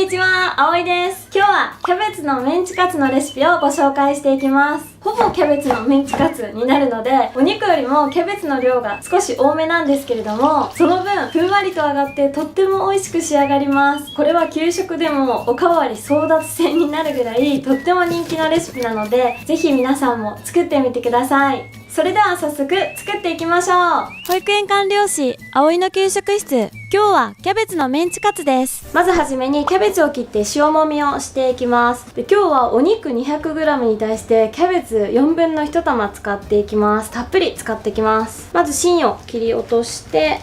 にちは、あおいです。今日はキャベツのメンチカツのレシピをご紹介していきます。ほぼキャベツのメンチカツになるので、お肉よりもキャベツの量が少し多めなんですけれども、その分ふんわりと揚がってとっても美味しく仕上がります。これは給食でもおかわり争奪戦になるぐらいとっても人気のレシピなので、ぜひ皆さんも作ってみてください。それでは早速作っていきましょう。保育園管理士葵の給食室。今日はキャベツのメンチカツです。まずはじめにキャベツを切って塩もみをしていきます。で、今日はお肉 200g に対してキャベツ4分の1玉使っていきます。たっぷり使っていきます。まず芯を切り落として、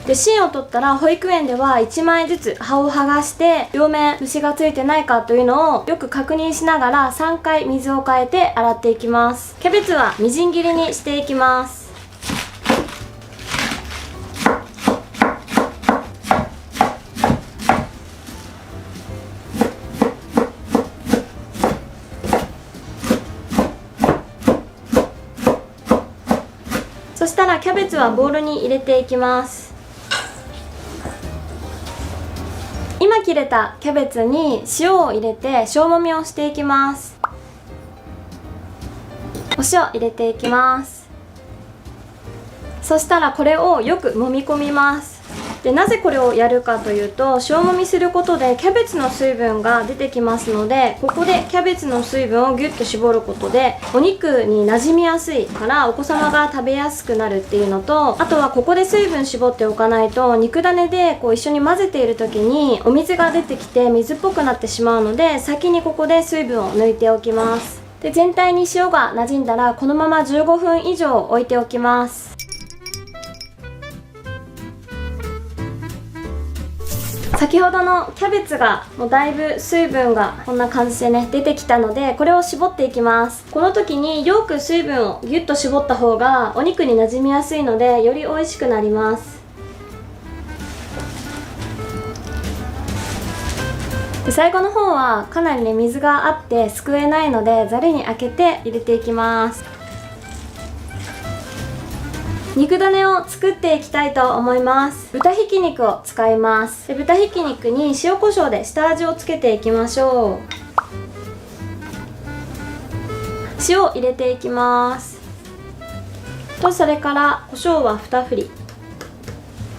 で芯を取ったら保育園では1枚ずつ葉を剥がして両面虫がついてないかというのをよく確認しながら3回水を変えて洗っていきます。キャベツはみじん切りにしていきます。そしたらキャベツはボウルに入れていきます。今切れたキャベツに塩を入れて塩もみをしていきます。お塩入れていきます。そしたらこれをよく揉み込みます。で、なぜこれをやるかというと、塩もみすることでキャベツの水分が出てきますので、ここでキャベツの水分をギュッと絞ることでお肉に馴染みやすいからお子様が食べやすくなるっていうのと、あとはここで水分絞っておかないと肉ダネでこう一緒に混ぜている時にお水が出てきて水っぽくなってしまうので、先にここで水分を抜いておきます。で、全体に塩が馴染んだらこのまま15分以上置いておきます。先ほどのキャベツがもうだいぶ水分がこんな感じでね出てきたので、これを絞っていきます。この時によく水分をギュッと絞った方がお肉に馴染みやすいのでより美味しくなります。で、最後の方はかなりね水があってすくえないのでざるにあけて入れていきます。肉ダネを作っていきたいと思います。豚ひき肉を使います。で、豚ひき肉に塩コショウで下味をつけていきましょう。塩を入れていきます。と、それからコショウは2振り。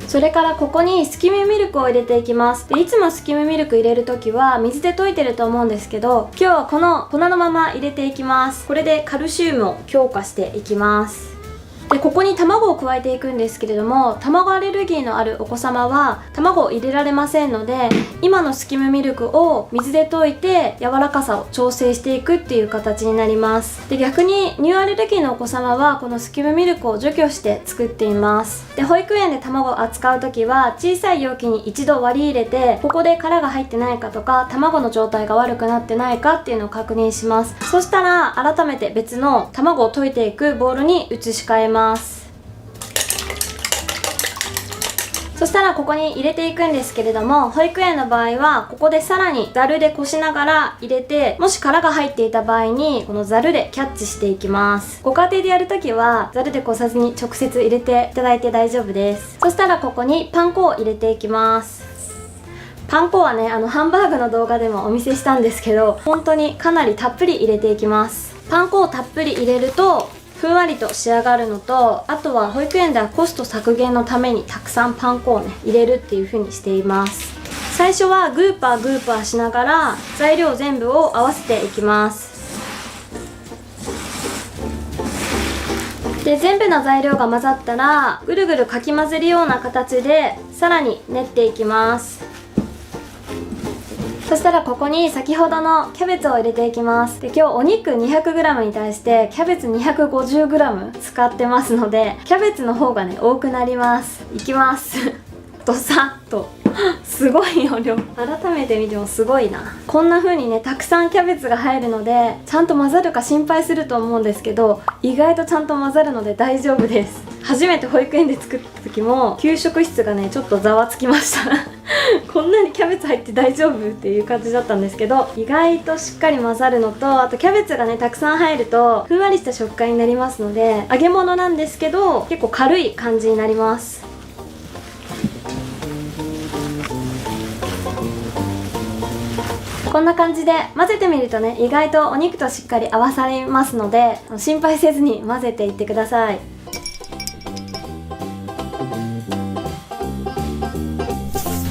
それからここにスキムミルクを入れていきます。で、いつもスキムミルク入れるときは水で溶いてると思うんですけど、今日はこの粉のまま入れていきます。これでカルシウムを強化していきます。で、ここに卵を加えていくんですけれども、卵アレルギーのあるお子様は卵を入れられませんので、今のスキムミルクを水で溶いて柔らかさを調整していくっていう形になります。で、逆に乳アレルギーのお子様はこのスキムミルクを除去して作っています。で、保育園で卵を扱う時は小さい容器に一度割り入れて、ここで殻が入ってないかとか卵の状態が悪くなってないかっていうのを確認します。そしたら改めて別の卵を溶いていくボウルに移し替えます。そしたらここに入れていくんですけれども、保育園の場合はここでさらにザルでこしながら入れて、もし殻が入っていた場合にこのザルでキャッチしていきます。ご家庭でやるときはザルでこさずに直接入れていただいて大丈夫です。そしたらここにパン粉を入れていきます。パン粉はね、ハンバーグの動画でもお見せしたんですけど、本当にかなりたっぷり入れていきます。パン粉をたっぷり入れるとふんわりと仕上がるのと、あとは保育園ではコスト削減のためにたくさんパン粉をね入れるっていう風にしています。最初はグーパーしながら材料全部を合わせていきます。で、全部の材料が混ざったらぐるぐるかき混ぜるような形でさらに練っていきます。そしたらここに先ほどのキャベツを入れていきます。で、今日お肉 200g に対してキャベツ 250g 使ってますので、キャベツの方がね多くなります。いきますドサッとすごい量。改めて見てもすごいな。こんな風にねたくさんキャベツが入るのでちゃんと混ざるか心配すると思うんですけど、意外とちゃんと混ざるので大丈夫です。初めて保育園で作った時も給食室がねちょっとざわつきましたこんなにキャベツ入って大丈夫っていう感じだったんですけど、意外としっかり混ざるのと、あとキャベツがねたくさん入るとふんわりした食感になりますので、揚げ物なんですけど結構軽い感じになります。こんな感じで混ぜてみるとね、意外とお肉としっかり合わさりますので、心配せずに混ぜていってください。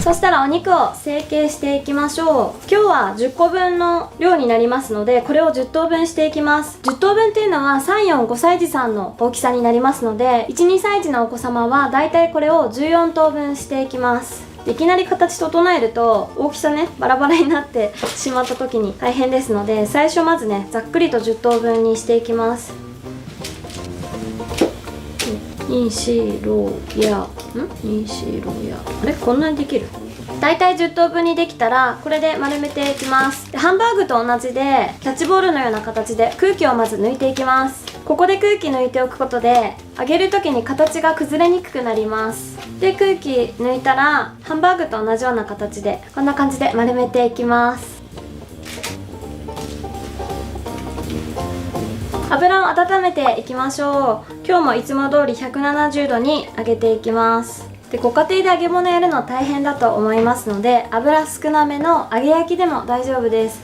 そしたらお肉を成形していきましょう。今日は10個分の量になりますので、これを10等分していきます。10等分っていうのは3、4、5歳児さんの大きさになりますので、1、2歳児のお子様はだいたいこれを14等分していきます。いきなり形整えると大きさねバラバラになってしまった時に大変ですので、最初まずねざっくりと10等分にしていきます。にしろやにしろやあれこんなにできる。だいたい10等分にできたらこれで丸めていきます。でハンバーグと同じでキャッチボールのような形で空気をまず抜いていきます。ここで空気抜いておくことで揚げる時に形が崩れにくくなります。で空気抜いたらハンバーグと同じような形でこんな感じで丸めていきます。油を温めていきましょう。今日もいつも通り170度に揚げていきます。でご家庭で揚げ物やるの大変だと思いますので、油少なめの揚げ焼きでも大丈夫です。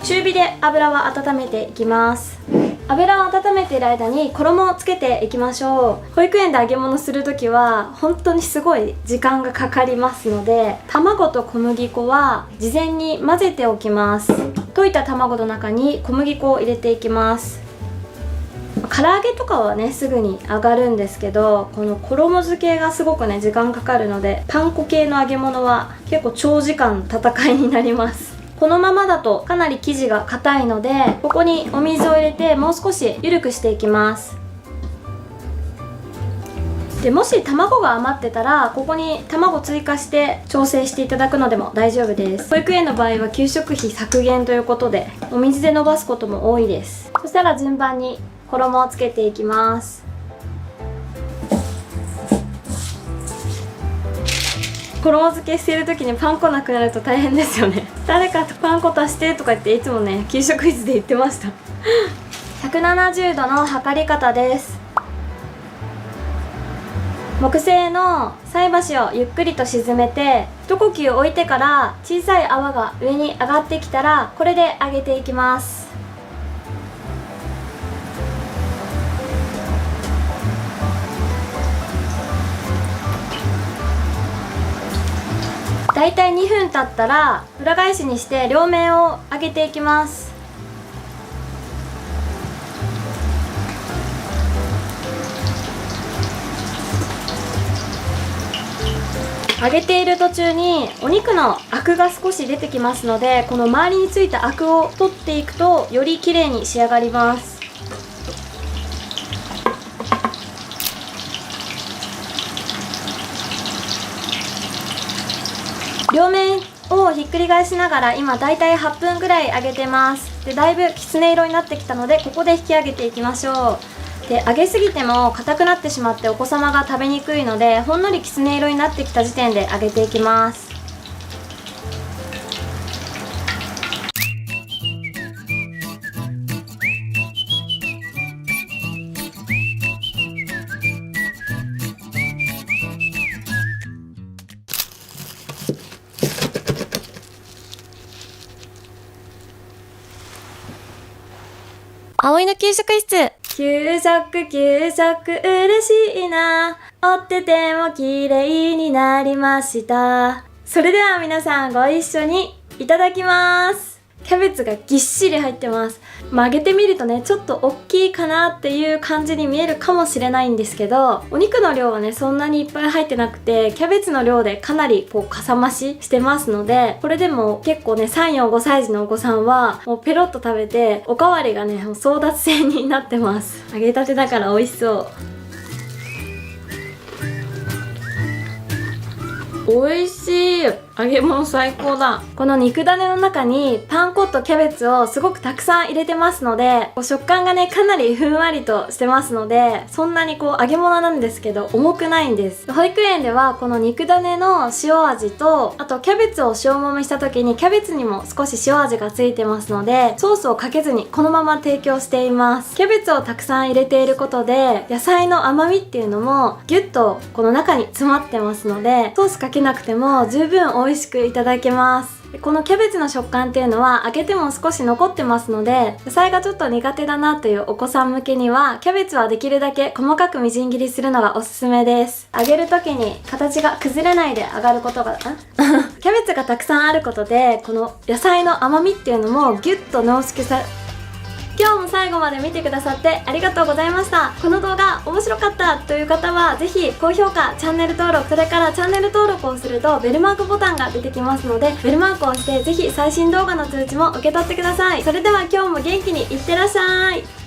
中火で油を温めていきます。油を温めている間に衣をつけていきましょう。保育園で揚げ物するときは本当にすごい時間がかかりますので、卵と小麦粉は事前に混ぜておきます。溶いた卵の中に小麦粉を入れていきます。唐揚げとかはねすぐに揚がるんですけど、この衣付けがすごくね時間かかるので、パン粉系の揚げ物は結構長時間戦いになります。このままだとかなり生地が硬いので、ここにお水を入れてもう少し緩くしていきます。でもし卵が余ってたらここに卵追加して調整していただくのでも大丈夫です。保育園の場合は給食費削減ということでお水で伸ばすことも多いです。そしたら順番に衣をつけていきます。衣付けしてる時にパン粉なくなると大変ですよね。誰かパン粉足してとか言っていつもね給食室で言ってました170度の測り方です。木製の菜箸をゆっくりと沈めて一呼吸置いてから小さい泡が上に上がってきたらこれで揚げていきます。だいたい2分経ったら裏返しにして両面を揚げていきます。揚げている途中にお肉のアクが少し出てきますので、この周りについたアクを取っていくとより綺麗に仕上がります。両面をひっくり返しながら今だいたい8分ぐらい揚げてます。でだいぶきつね色になってきたのでここで引き上げていきましょう。で揚げすぎても硬くなってしまってお子様が食べにくいので、ほんのりきつね色になってきた時点で揚げていきます。葵の給食室。給食嬉しいな、折ってても綺麗になりました。それでは皆さんご一緒にいただきます。キャベツがぎっしり入ってます。揚げてみるとねちょっと大きいかなっていう感じに見えるかもしれないんですけど、お肉の量はねそんなにいっぱい入ってなくて、キャベツの量でかなりこうかさ増ししてますので、これでも結構ね3、4、5歳児のお子さんはもうペロッと食べておかわりがね争奪戦になってます。揚げたてだから美味しそう。美味しい。揚げ物最高だ。この肉種の中にパン粉とキャベツをすごくたくさん入れてますので、食感がねかなりふんわりとしてますので、そんなにこう揚げ物なんですけど重くないんです。保育園ではこの肉種の塩味と、あとキャベツを塩もみした時にキャベツにも少し塩味がついてますので、ソースをかけずにこのまま提供しています。キャベツをたくさん入れていることで野菜の甘みっていうのもギュッとこの中に詰まってますので、ソースかけなくても十分美美味しくいただけます。このキャベツの食感っていうのは揚げても少し残ってますので、野菜がちょっと苦手だなというお子さん向けにはキャベツはできるだけ細かくみじん切りするのがおすすめです。揚げる時に形が崩れないで揚がることがキャベツがたくさんあることで、この野菜の甘みっていうのもギュッと濃縮され、今日も最後まで見てくださってありがとうございました。この動画面白かったという方はぜひ高評価、チャンネル登録、それからチャンネル登録をするとベルマークボタンが出てきますので、ベルマークを押してぜひ最新動画の通知も受け取ってください。それでは今日も元気にいってらっしゃい。